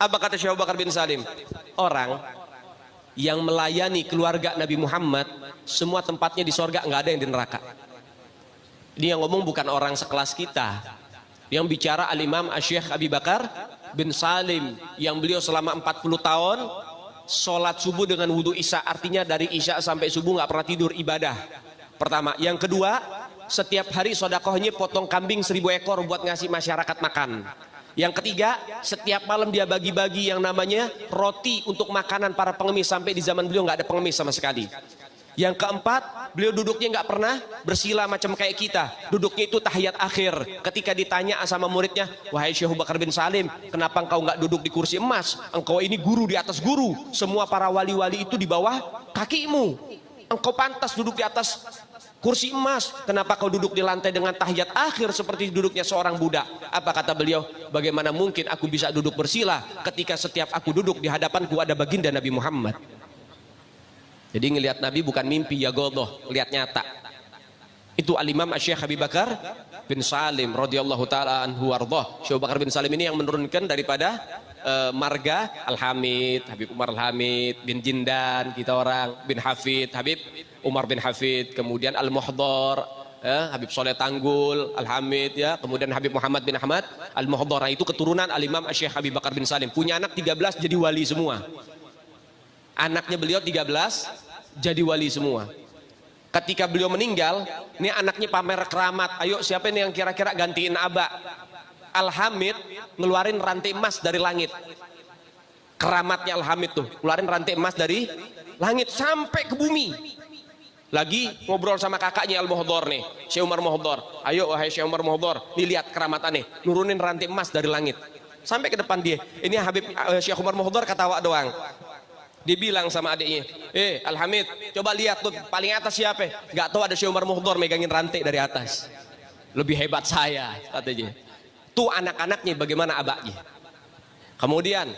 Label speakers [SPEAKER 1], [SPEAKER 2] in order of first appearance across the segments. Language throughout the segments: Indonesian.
[SPEAKER 1] Apa kata Syekh Abu Bakar bin Salim? Orang yang melayani keluarga Nabi Muhammad, semua tempatnya di sorga, nggak ada yang di neraka. Ini yang ngomong bukan orang sekelas kita. Yang bicara Al-Imam Syekh Abu Bakar bin Salim, yang beliau selama 40 tahun sholat subuh dengan wudhu isya, artinya dari isya sampai subuh nggak pernah tidur, ibadah. Pertama. Yang kedua, setiap hari sodakohnya potong kambing 1000 ekor buat ngasih masyarakat makan. Yang ketiga, setiap malam dia bagi-bagi yang namanya roti untuk makanan para pengemis, sampai di zaman beliau nggak ada pengemis sama sekali. Yang keempat, beliau duduknya nggak pernah bersila macam kayak kita. Duduknya itu tahiyat akhir. Ketika ditanya sama muridnya, wahai Syekh Abu Bakar bin Salim, kenapa engkau nggak duduk di kursi emas? Engkau ini guru di atas guru. Semua para wali-wali itu di bawah kakimu. Engkau pantas duduk di atas kursi emas. Kenapa kau duduk di lantai dengan tahiyat akhir seperti duduknya seorang budak? Apa kata beliau? Bagaimana mungkin aku bisa duduk bersila ketika setiap aku duduk di hadapanku ada baginda Nabi Muhammad? Jadi ngelihat Nabi bukan mimpi, ya godoh, lihat nyata. Itu Al-Imam Syekh Abu Bakar bin Salim radhiyallahu taala anhu warḍah. Syekh Abu Bakar bin Salim ini yang menurunkan daripada marga Al-Hamid, Habib Umar Al-Hamid bin Jindan, kita orang bin Hafid, Habib Umar bin Hafid, kemudian Al-Muhdhar, Habib Soleh Tanggul, Al-Hamid, ya, kemudian Habib Muhammad bin Ahmad Al-Muhdhar. Itu keturunan Al-Imam Syekh Abu Bakar bin Salim. Punya anak 13 jadi wali semua. Anaknya beliau 13 jadi wali semua. Ketika beliau meninggal, ini anaknya pamer keramat. Ayo siapa ini yang kira-kira gantiin Aba? Al-Hamid ngeluarin rantai emas dari langit. Keramatnya Al-Hamid tuh, ngeluarin rantai emas dari langit sampai ke bumi. Lagi ngobrol sama kakaknya Al-Muhdhar nih, Syekh Umar Muhdhar. Ayo wahai Syekh Umar Muhdhar, nih lihat keramatannya, nurunin rantai emas dari langit. Sampai ke depan dia. Ini Habib Syekh Umar Muhdhar ketawa doang. Dia bilang sama adiknya, Al-Hamid, coba lihat tuh paling atas siapa? Gak tahu, ada Syekh Umar Muhdhar megangin rantai dari atas. Lebih hebat saya, katanya. Tuh anak-anaknya bagaimana abaknya. Kemudian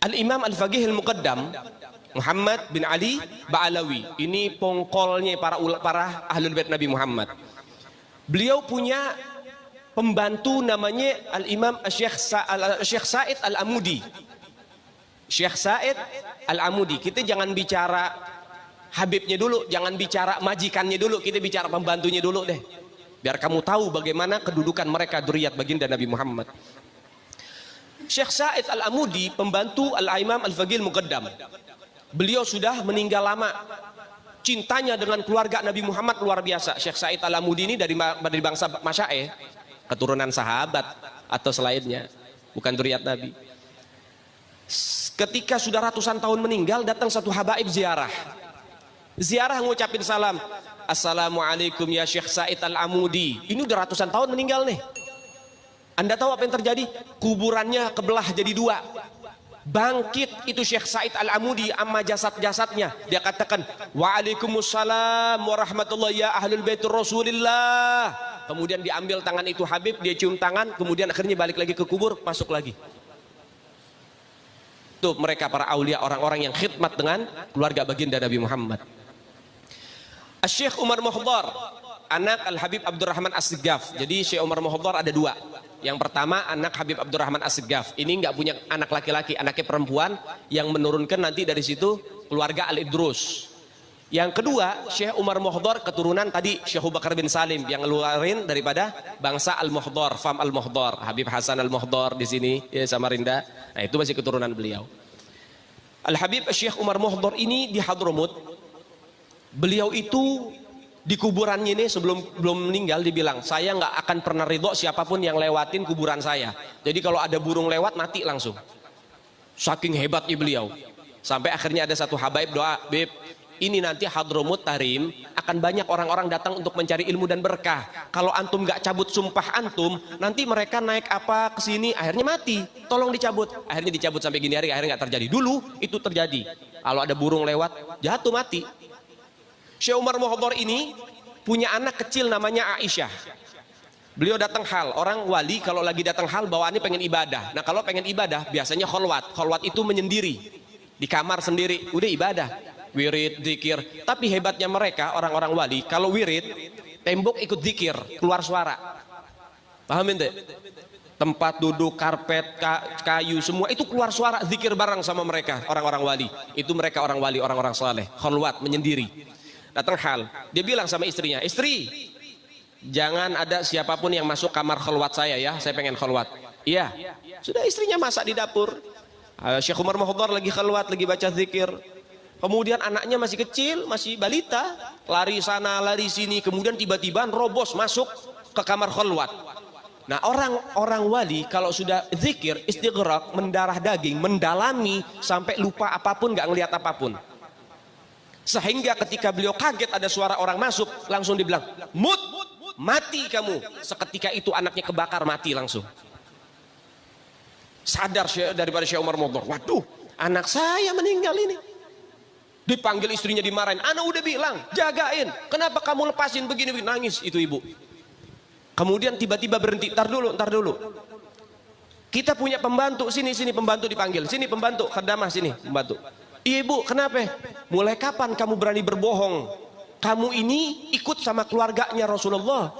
[SPEAKER 1] Al-Imam Al-Faqih Al-Muqaddam Muhammad bin Ali Ba'alawi, ini pongkolnya para ahlul bait Nabi Muhammad. Beliau punya pembantu namanya Al-Imam Syekh Said Al-Amudi. Syekh Said Al-Amudi. Kita jangan bicara habibnya dulu, jangan bicara majikannya dulu, kita bicara pembantunya dulu deh, biar kamu tahu bagaimana kedudukan mereka dzurriyyat baginda Nabi Muhammad. Syekh Said Al-Amudi, pembantu Al-Imam Al-Faqih Al-Muqaddam. Beliau sudah meninggal lama. Cintanya dengan keluarga Nabi Muhammad luar biasa. Syekh Said Al-Amudi ini dari bangsa Masya'eh, keturunan sahabat atau selainnya, bukan dzurriyyat Nabi. Ketika sudah ratusan tahun meninggal, datang satu habaib ziarah. Ziarah ngucapin salam, assalamualaikum ya Syekh Said Al-Amudi. Ini udah ratusan tahun meninggal nih. Anda tahu apa yang terjadi? Kuburannya kebelah jadi dua. Bangkit itu Syekh Said Al-Amudi amma jasad-jasadnya. Dia katakan, waalaikumsalam warahmatullahi ya ahlul baitur Rasulillah. Kemudian diambil tangan itu Habib, dia cium tangan, kemudian akhirnya balik lagi ke kubur, masuk lagi. Tuh mereka para aulia, orang-orang yang khidmat dengan keluarga baginda Nabi Muhammad. Syekh Umar Muhdhar, anak Al-Habib Abdurrahman As-Siggaf. Jadi Syekh Umar Muhdhar ada dua. Yang pertama anak Habib Abdurrahman As-Siggaf. Ini nggak punya anak laki-laki, anaknya perempuan, yang menurunkan nanti dari situ keluarga Al-Idrus. Yang kedua Syekh Umar Muhdhar, keturunan tadi Syekh Abu Bakar bin Salim, yang ngeluarin daripada bangsa Al-Muhdhar, fam Al-Muhdhar, Habib Hasan Al-Muhdhar di sini ya, Samarinda. Nah itu masih keturunan beliau. Al-Habib Syekh Umar Muhdhar ini di Hadramut. Beliau itu di kuburannya ini belum meninggal dibilang, saya nggak akan pernah ridho siapapun yang lewatin kuburan saya. Jadi kalau ada burung lewat mati langsung. Saking hebatnya beliau. Sampai akhirnya ada satu habaib doa, Bib, ini nanti Hadramut Tarim akan banyak orang-orang datang untuk mencari ilmu dan berkah. Kalau antum nggak cabut sumpah antum, nanti mereka naik apa ke sini, akhirnya mati. Tolong dicabut. Akhirnya dicabut sampai gini hari, akhirnya nggak terjadi. Dulu itu terjadi. Kalau ada burung lewat, jatuh mati. Syekh Umar Muhdhar ini punya anak kecil namanya Aisyah. Beliau datang hal, orang wali kalau lagi datang hal bawaannya pengen ibadah. Nah kalau pengen ibadah biasanya kholwat. Kholwat itu menyendiri di kamar sendiri, udah ibadah, wirid, zikir. Tapi hebatnya mereka orang-orang wali, kalau wirid tembok ikut zikir, keluar suara. Paham ente? tempat duduk, karpet, kayu, semua itu keluar suara zikir bareng sama mereka, orang-orang wali. Itu mereka orang wali, orang-orang saleh, khalwat, menyendiri. Datang hal, dia bilang sama istrinya, istri, jangan ada siapapun yang masuk kamar khalwat saya ya, saya pengen khalwat. Iya, sudah istrinya masak di dapur. Syekh Umar Muhdar lagi khalwat, lagi baca zikir. Kemudian anaknya masih kecil, masih balita, lari sana, lari sini. Kemudian tiba-tiba robos masuk ke kamar khalwat. Nah, orang-orang wali kalau sudah zikir, istighraq, mendarah daging, mendalami sampai lupa apapun, nggak ngelihat apapun. Sehingga ketika beliau kaget ada suara orang masuk, langsung dibilang, "Mut, mati kamu." Seketika itu anaknya kebakar, mati langsung. Sadar daripada Syekh Umar Muhdar, waduh, anak saya meninggal ini. Dipanggil istrinya, dimarahin. Ana udah bilang, jagain. Kenapa kamu lepasin begini? Nangis itu ibu. Kemudian tiba-tiba berhenti. Ntar dulu. Kita punya pembantu, sini pembantu dipanggil. Sini pembantu, khadamah sini pembantu. Ibu, kenapa? Mulai kapan kamu berani berbohong? Kamu ini ikut sama keluarganya Rasulullah.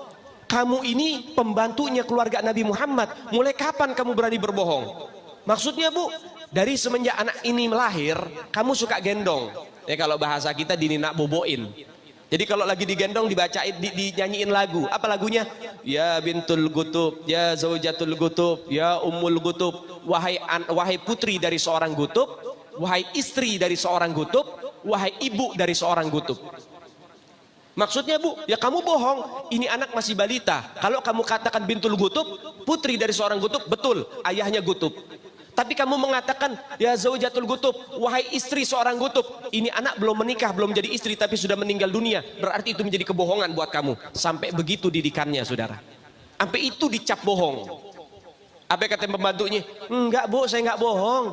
[SPEAKER 1] Kamu ini pembantunya keluarga Nabi Muhammad. Mulai kapan kamu berani berbohong? Maksudnya bu, dari semenjak anak ini melahir, kamu suka gendong. Ya kalau bahasa kita dininak boboin. Jadi kalau lagi digendong dibacain, dinyanyiin lagu. Apa lagunya? Ya bintul gutub, ya zaujatul gutub, ya ummul gutub. Wahai putri dari seorang gutub, wahai istri dari seorang gutub, wahai ibu dari seorang gutub. Maksudnya bu, ya kamu bohong. Ini anak masih balita. Kalau kamu katakan bintul gutub, putri dari seorang gutub, betul, ayahnya gutub. Tapi kamu mengatakan ya zaujatul gutub, wahai istri seorang gutub. Ini anak belum menikah, belum jadi istri tapi sudah meninggal dunia. Berarti itu menjadi kebohongan buat kamu. Sampai begitu didikannya saudara. Sampai itu dicap bohong. Apa kata pembantunya? Enggak bu, saya enggak bohong.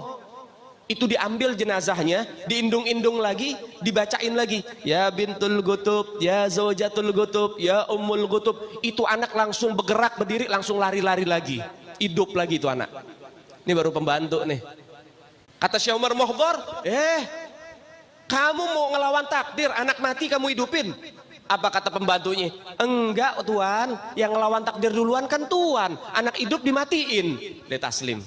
[SPEAKER 1] Itu diambil jenazahnya, diindung-indung lagi, dibacain lagi. Ya bintul gutub, ya zaujatul gutub, ya ummul gutub. Itu anak langsung bergerak berdiri, langsung lari-lari lagi. Hidup lagi itu anak. Ini baru pembantu nih. Kata Syekh Umar Muhdar, kamu mau ngelawan takdir, anak mati kamu hidupin. Apa kata pembantunya? Enggak tuan, yang ngelawan takdir duluan kan tuan. Anak hidup dimatiin. Dia taslim.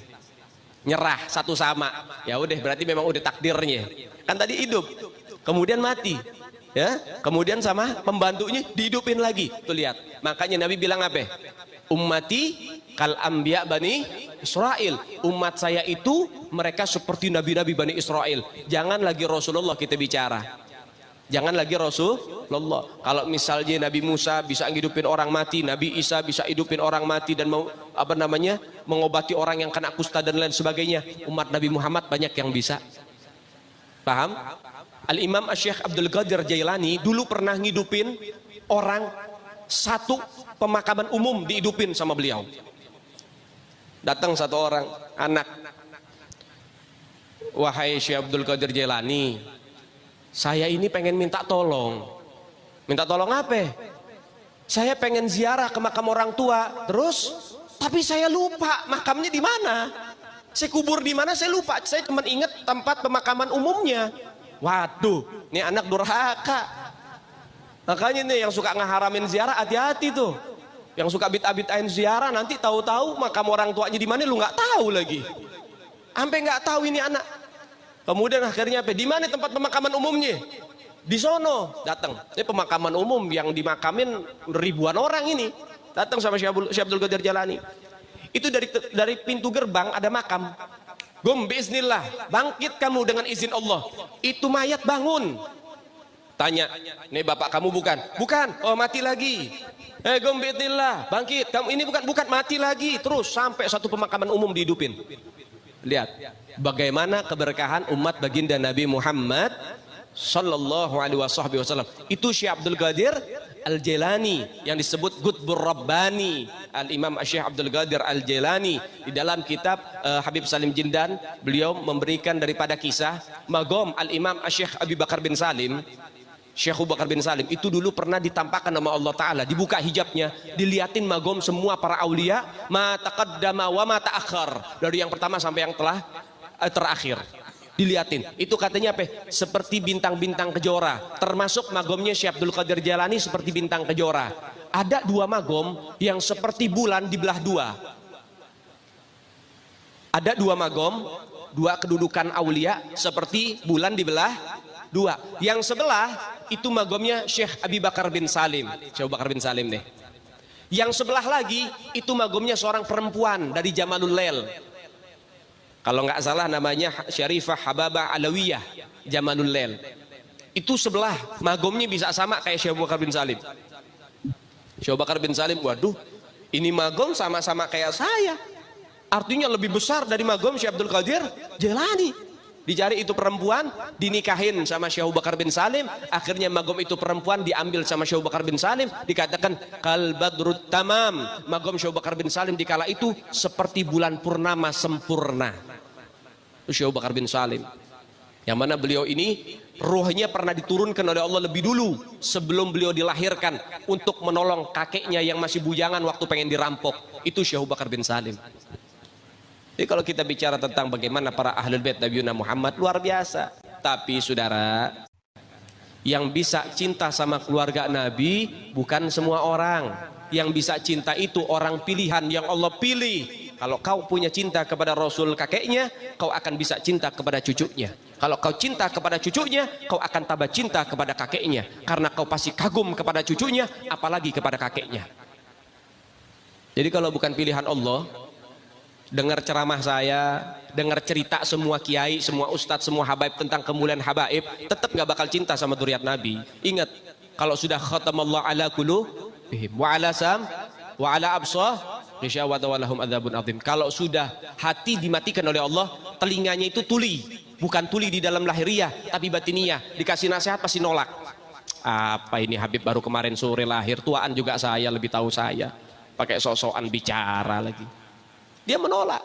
[SPEAKER 1] Nyerah satu sama. Ya udah, berarti memang udah takdirnya. Kan tadi hidup, kemudian mati. Ya, kemudian sama pembantunya dihidupin lagi. Tuh lihat. Makanya Nabi bilang apa? Ummati kal anbiya bani Israel. Umat saya itu mereka seperti nabi-nabi Bani Israel. Jangan lagi Rasulullah kita bicara. Jangan lagi Rasulullah. Kalau misalnya Nabi Musa bisa ngidupin orang mati, Nabi Isa bisa hidupin orang mati dan mengobati orang yang kena kusta dan lain sebagainya. Umat Nabi Muhammad banyak yang bisa. Paham? Al-Imam Syekh Abdul Qadir Jailani dulu pernah ngidupin orang, satu pemakaman umum dihidupin sama beliau. Datang satu orang anak, wahai Syekh Abdul Qadir Jailani, saya ini pengen minta tolong. Minta tolong apa? Saya pengen ziarah ke makam orang tua, terus tapi saya lupa makamnya di mana. Saya kubur di mana saya lupa. Saya cuma ingat tempat pemakaman umumnya. Waduh, ini anak durhaka. Makanya nih yang suka ngeharamin ziarah hati-hati tuh. Yang suka bid'ah-bid'ahin ziarah nanti tahu-tahu makam orang tuanya di mana lu nggak tahu lagi. Sampai nggak tahu ini anak. Kemudian akhirnya apa? Di mana tempat pemakaman umumnya? Di sono. Datang. Ini pemakaman umum yang dimakamin ribuan orang ini. Datang sama Syekh Abdul Qadir Jailani. Itu dari pintu gerbang ada makam. Gum biiznillah, bangkit kamu dengan izin Allah. Itu mayat bangun. Tanya, ini bapak kamu bukan? Bukan. Oh mati lagi. Gum biiznillah, bangkit. Kamu ini bukan mati lagi. Terus sampai satu pemakaman umum dihidupin. Lihat bagaimana keberkahan umat baginda Nabi Muhammad sallallahu alaihi wasallam. Itu Syekh Abdul Qadir Al-Jailani yang disebut Qutbur Rabbani. Al-Imam Syekh Abdul Qadir Al-Jailani di dalam kitab Habib Salim Jindan, beliau memberikan daripada kisah magom Al-Imam Syekh Abi Bakar bin Salim. Syekh Abu Bakar bin Salim itu dulu pernah ditampakkan nama Allah Ta'ala, dibuka hijabnya, diliatin magom semua para aulia, ma taqaddama wa ma ta'akhir, dari yang pertama sampai yang telah terakhir. Diliatin, itu katanya apa? Seperti bintang-bintang kejora. Termasuk magomnya Syekh Abdul Qadir Jailani seperti bintang kejora. Ada dua magom yang seperti bulan dibelah dua. Ada dua magom, dua kedudukan aulia seperti bulan dibelah dua. Yang sebelah itu magomnya Syekh Abi Bakar bin Salim. Syekh Abu Bakar bin Salim deh. Yang sebelah lagi itu magomnya seorang perempuan dari Jamalul Lail. Kalau nggak salah namanya Syarifah Hababah Alawiyah Jamalul Lail. Itu sebelah magomnya bisa sama kayak Syekh Abu Bakar bin Salim. Syekh Abu Bakar bin Salim, waduh, ini magom sama-sama kayak saya. Artinya lebih besar dari magom Syekh Abdul Qadir Jailani. Dicari itu perempuan, dinikahin sama Syekh Abu Bakar bin Salim. Akhirnya magom itu perempuan diambil sama Syekh Abu Bakar bin Salim. Dikatakan kal badrut tamam. Magom Syekh Abu Bakar bin Salim dikala itu seperti bulan purnama sempurna. Itu Syekh Abu Bakar bin Salim. Yang mana beliau ini ruhnya pernah diturunkan oleh Allah lebih dulu sebelum beliau dilahirkan untuk menolong kakeknya yang masih bujangan waktu pengen dirampok. Itu Syekh Abu Bakar bin Salim. Jadi kalau kita bicara tentang bagaimana para ahlul bait Nabi Muhammad, luar biasa. Tapi saudara, yang bisa cinta sama keluarga Nabi bukan semua orang. Yang bisa cinta itu orang pilihan yang Allah pilih. Kalau kau punya cinta kepada Rasul kakeknya, kau akan bisa cinta kepada cucunya. Kalau kau cinta kepada cucunya, kau akan tambah cinta kepada kakeknya. Karena kau pasti kagum kepada cucunya, apalagi kepada kakeknya. Jadi kalau bukan pilihan Allah, dengar ceramah saya, dengar cerita semua kiai, semua ustadz, semua habaib tentang kemuliaan habaib, tetap nggak bakal cinta sama dzurriyyat Nabi. Ingat, kalau sudah khatamallahu ala qulubihim wa ala sam wa ala absar ghisyawah wa lahum adzabun adzim. Kalau sudah hati dimatikan oleh Allah, telinganya itu tuli, bukan tuli di dalam lahiriah, tapi batiniah. Dikasih nasihat pasti nolak. Apa ini Habib baru kemarin sore lahir, tuaan juga saya, lebih tahu saya. Pakai sok-sokan bicara lagi. Dia menolak,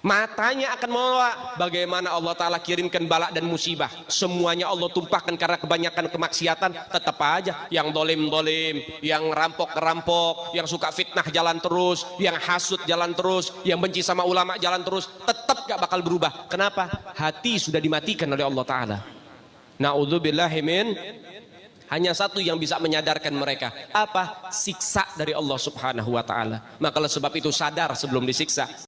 [SPEAKER 1] matanya akan menolak. Bagaimana Allah Ta'ala kirimkan balak dan musibah, semuanya Allah tumpahkan karena kebanyakan kemaksiatan. Tetap aja yang dolim-dolim, yang rampok-rampok, yang suka fitnah jalan terus, yang hasut jalan terus, yang benci sama ulama jalan terus, tetap gak bakal berubah. Kenapa? Hati sudah dimatikan oleh Allah Ta'ala. Na'udzubillahi min. Hanya satu yang bisa menyadarkan mereka. Apa? Siksa dari Allah Subhanahu wa Ta'ala. Maka oleh sebab itu sadar sebelum disiksa.